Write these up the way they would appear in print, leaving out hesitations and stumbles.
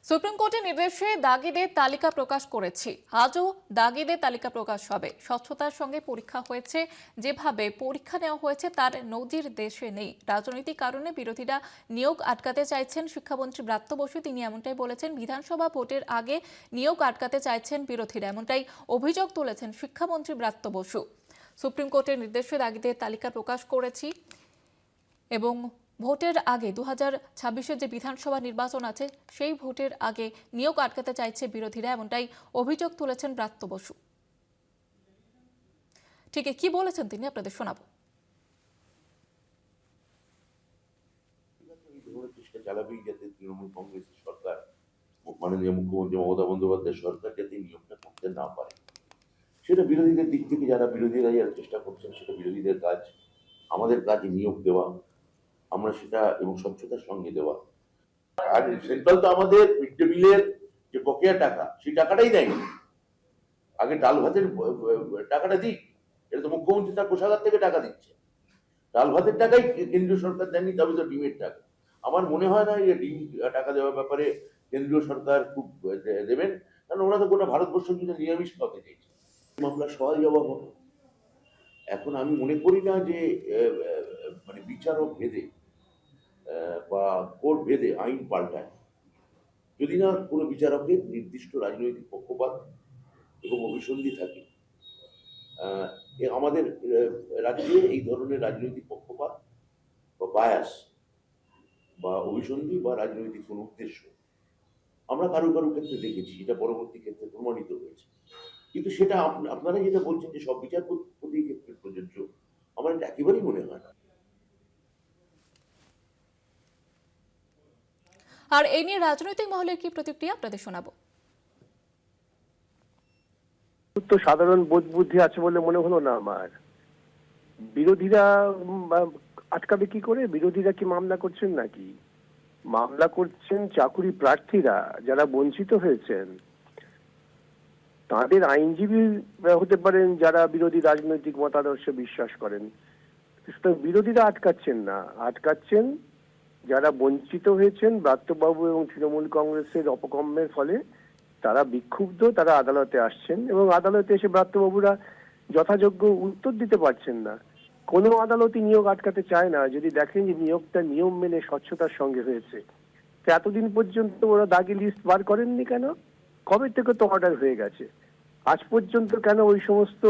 Supreme কোর্টের নির্দেশে দাগিদের তালিকা প্রকাশ করেছি। আজও দাগিদের তালিকা প্রকাশ হবে। স্বচ্ছতার সঙ্গে পরীক্ষা হয়েছে, যেভাবে পরীক্ষা নেওয়া হয়েছে তার নজির দেশে নেই। রাজনৈতিক কারণে বিরোধীরা নিয়োগ আটকাতে চাইছেন শিক্ষামন্ত্রী ব্রাত্য বসু, তিনি এমনটাই বলেছেন। বিধানসভা ভোটের আগে নিয়োগ আটকাতে চাইছেন বিরোধীরা, এমনটাই অভিযোগ তুলেছেন শিক্ষামন্ত্রী ব্রাত্য বসু। সুপ্রিম কোর্টের নির্দেশে দাগিদের তালিকা প্রকাশ করেছি এবং ভোটের আগে 2026-এর যে বিধানসভা নির্বাচন আছে সেই ভোটের আগে নিয়োগ আটকাতে চাইছে বিরোধীরা, এমনটাই অভিযোগ তুলেছেন ব্রাত্য বসু। ঠিক কি বলেছেন তিনি আপনাদের শোনাবো। চেষ্টা চালাবেই যাতে তৃণমূল কংগ্রেসের সরকার, মাননীয় মুখ্যমন্ত্রী মমতা বন্দ্যোপাধ্যায় সরকার যাতে নিয়োগটা করতে না পারে, সেটা বিরোধীদের দিক থেকে যারা চেষ্টা করছেন সেটা বিরোধীদের কাজ। আমাদের কাজ নিয়োগ দেওয়া, আমরা সেটা এবং স্বচ্ছতার সঙ্গে দেওয়া। আর সেন্ট্রাল তো আমাদের মিড ডে মিলের যে বকেয়া টাকা, সেই টাকাটাই দেয়নি। আগে ডাল ভাতের টাকাটা দিক, এটা তো মুখ্যমন্ত্রী তার কোষাগার থেকে টাকা দিচ্ছে। ডাল ভাতের টাকাই কেন্দ্রীয় সরকার দেননি, তবে তো ডিমের টাকা। আমার মনে হয় না যে ডিম টাকা দেওয়ার ব্যাপারে কেন্দ্রীয় সরকার খুব দেবেন, কারণ ওরা তো গোটা ভারতবর্ষ জুড়ে নিরামিষ খাওয়াতে চাইছে। মামলা সবাই জবাব হবে। এখন আমি মনে করি না যে মানে বিচারক ভেদে বা কোর্ট ভেদে আইন পাল্টায়, যদি না কোনো বিচারকের নির্দিষ্ট রাজনৈতিক পক্ষপাত এবং অভিসন্ধি থাকে। আমাদের রাজ্যে এই ধরনের রাজনৈতিক পক্ষপাত বা বায়াস বা অভিসন্ধি বা রাজনৈতিক কোনো উদ্দেশ্য আমরা কারো কারো ক্ষেত্রে দেখেছি, এটা পরবর্তী ক্ষেত্রে প্রমাণিত হয়েছে। কিন্তু সেটা আপনারা যেটা বলছেন যে সব বিচারপতির ক্ষেত্রে প্রযোজ্য, আমার এটা একেবারেই মনে হয় না। আর এই নিয়ে রাজনৈতিক মহলের কি প্রতিক্রিয়া আপনাদের শোনাবো। তো সাধারণ বোধ বুদ্ধি আছে বলে মনে হলো না আমার। বিরোধীরা আটকাবে কি করে? বিরোধীরা কি মামলা করছেন নাকি? মামলা করছেন চাকুরি প্রার্থীরা যারা বঞ্চিত হয়েছেন, তাদের আইনজীবী হতে পারেন যারা বিরোধী রাজনৈতিক মতাদর্শে বিশ্বাস করেন। বিরোধীরা আটকাচ্ছেন না, আটকাচ্ছেন যারা বঞ্চিত হয়েছেন ব্রাত্যবাবু এবং তৃণমূল কংগ্রেসের অপকর্মের ফলে। তারা বিক্ষুব্ধ, তারা আদালতে আসছেন এবং আদালতে এসে ব্রাত্যবাবুরা যথাযোগ্য উত্তর দিতে পারছেন না। কোনো আদালতই নিয়োগ আটকাতে চায় না যদি দেখেন যে নিয়োগটা নিয়ম মেনে স্বচ্ছতার সঙ্গে হয়েছে। এতদিন পর্যন্ত ওরা দাগি লিস্ট বার করেননি কেন? কবে থেকে তো অর্ডার হয়ে গেছে, আজ পর্যন্ত কেন ওই সমস্ত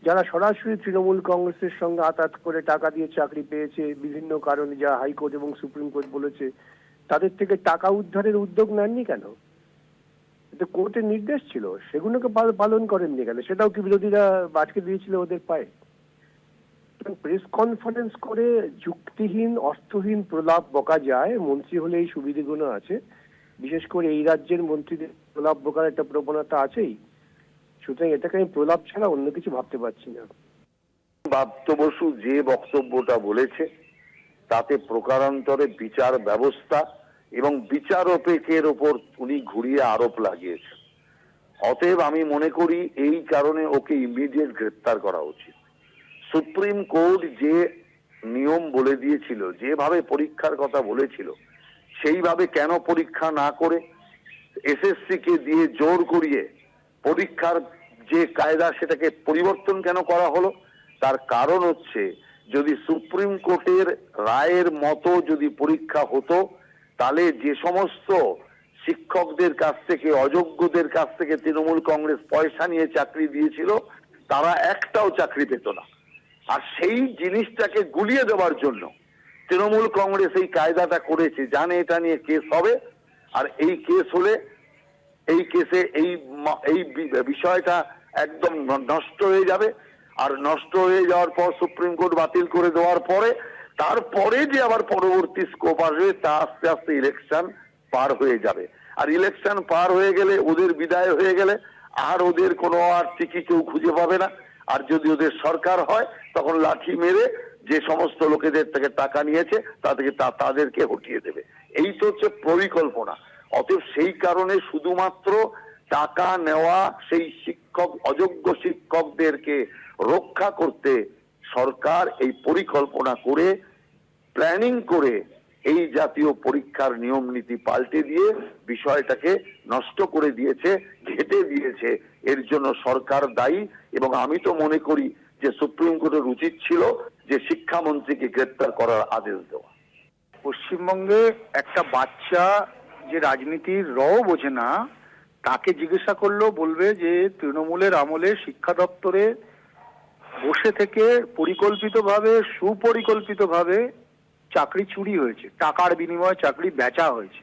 যারা সরাসরি তৃণমূল কংগ্রেসের সঙ্গে আতাত করে টাকা দিয়ে চাকরি পেয়েছে বিভিন্ন কারণে, যা হাইকোর্ট এবং সুপ্রিম কোর্ট বলেছে, তাদের থেকে টাকা উদ্ধারের উদ্যোগ নেননি কেন? কোর্টের নির্দেশ ছিল, সেগুলোকে পালন করেননি কেন? সেটাও কি বিরোধীরা আটকে দিয়েছিল ওদের পায়ে? প্রেস কনফারেন্স করে যুক্তিহীন অর্থহীন প্রলাপ বকা যায়, মন্ত্রী হলে এই সুবিধাগুলো আছে। বিশেষ করে এই রাজ্যের মন্ত্রীদের প্রলাপ বকার একটা প্রবণতা আছেই, সুতরাং এটাকে আমি প্রলাপ ছাড়া অন্য কিছু ভাবতে পারছি না। ব্রাত্য বসু যে বক্তব্যটা বলেছে তাতে প্রকারান্তরে বিচার ব্যবস্থা এবং বিচারকের ওপর উনি ঘুরিয়ে আরোপ লাগিয়েছেন। অতএব আমি মনে করি এই কারণে ওকে ইমিডিয়েট গ্রেপ্তার করা উচিত। সুপ্রিম কোর্ট যে নিয়ম বলে দিয়েছিল, যেভাবে পরীক্ষার কথা বলেছিল, সেইভাবে কেন পরীক্ষা না করে এসএসসি কে দিয়ে জোর করিয়ে পরীক্ষার যে কায়দা সেটাকে পরিবর্তন কেন করা হলো? তার কারণ হচ্ছে, যদি সুপ্রিম কোর্টের রায়ের মতো যদি পরীক্ষা হতো, তাহলে যে সমস্ত শিক্ষকদের কাছ থেকে, অযোগ্যদের কাছ থেকে তৃণমূল কংগ্রেস পয়সা নিয়ে চাকরি দিয়েছিল, তারা একটাও চাকরি পেত না। আর সেই জিনিসটাকে গুলিয়ে দেওয়ার জন্য তৃণমূল কংগ্রেস এই কায়দাটা করেছে, জানে এটা নিয়ে কেস হবে, আর এই কেস হলে এই কেসে এই বিষয়টা একদম নষ্ট হয়ে যাবে। আর নষ্ট হয়ে যাওয়ার পর সুপ্রিম কোর্ট বাতিল করে দেওয়ার পরে তারপরে যে আবার পরবর্তী স্কোপ আসবে, তা আস্তে আস্তে ইলেকশন পার হয়ে যাবে। আর ইলেকশন পার হয়ে গেলে, ওদের বিদায় হয়ে গেলে, আর ওদের কোনো আর টিকি কেউ খুঁজে পাবে না। আর যদি ওদের সরকার হয়, তখন লাঠি মেরে যে সমস্ত লোকেদের থেকে টাকা নিয়েছে তাদেরকে হটিয়ে দেবে। এই তো হচ্ছে পরিকল্পনা। অতএব সেই কারণে শুধুমাত্র টাকা নেওয়া সেই অযোগ্য শিক্ষকদেরকে রক্ষা করতে সরকার এই পরিকল্পনা করে, প্ল্যানিং করে এই জাতীয় পরীক্ষার নিয়ম নীতি পাল্টে দিয়ে বিষয়টাকে নষ্ট করে দিয়েছে, ঘেঁটে দিয়েছে। এর জন্য সরকার দায়ী, এবং আমি তো মনে করি যে সুপ্রিম কোর্টের উচিত ছিল যে শিক্ষামন্ত্রীকে গ্রেপ্তার করার আদেশ দেওয়া। পশ্চিমবঙ্গে একটা বাচ্চা যে রাজনীতির বোঝে না, তাকে জিজ্ঞাসা করলেও বলবে যে তৃণমূলের আমলে শিক্ষা দপ্তরে বসে থেকে পরিকল্পিতভাবে সুপরিকল্পিতভাবে চাকরি চুরি হয়েছে, টাকার বিনিময়ে চাকরি বেচা হয়েছে।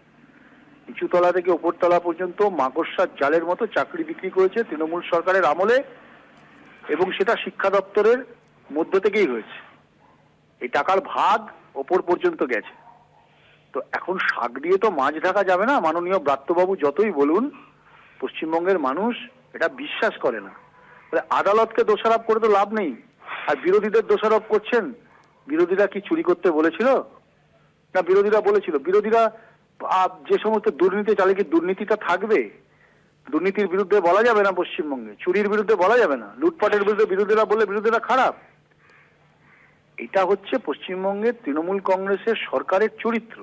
নিচুতলা থেকে উপরতলা পর্যন্ত মাকড়সার জালের মতো চাকরি বিক্রি করেছে তৃণমূল সরকারের আমলে, এবং সেটা শিক্ষা দপ্তরের মধ্য থেকেই হয়েছে। এই টাকার ভাগ ওপর পর্যন্ত গেছে। তো এখন শাক দিয়ে তো মাছ ঢাকা যাবে না। মাননীয় ব্রাত্যবাবু যতই বলুন, পশ্চিমবঙ্গের মানুষ এটা বিশ্বাস করে না। আদালতকে দোষারোপ করে তো লাভ নেই। আর বিরোধীদের দোষারোপ করছেন। বিরোধীরা কি চুরি করতে বলেছিল? না, বিরোধীরা বলেছিল। বিরোধীরা যে সমস্ত দুর্নীতি চালিয়ে, দুর্নীতিটা থাকবে? দুর্নীতির বিরুদ্ধে বলা যাবে না পশ্চিমবঙ্গে, চুরির বিরুদ্ধে বলা যাবে না, লুটপাটের বিরুদ্ধে বিরোধীরা বললে বিরোধীরা খারাপ। এটা হচ্ছে পশ্চিমবঙ্গের তৃণমূল কংগ্রেসের সরকারের চরিত্র।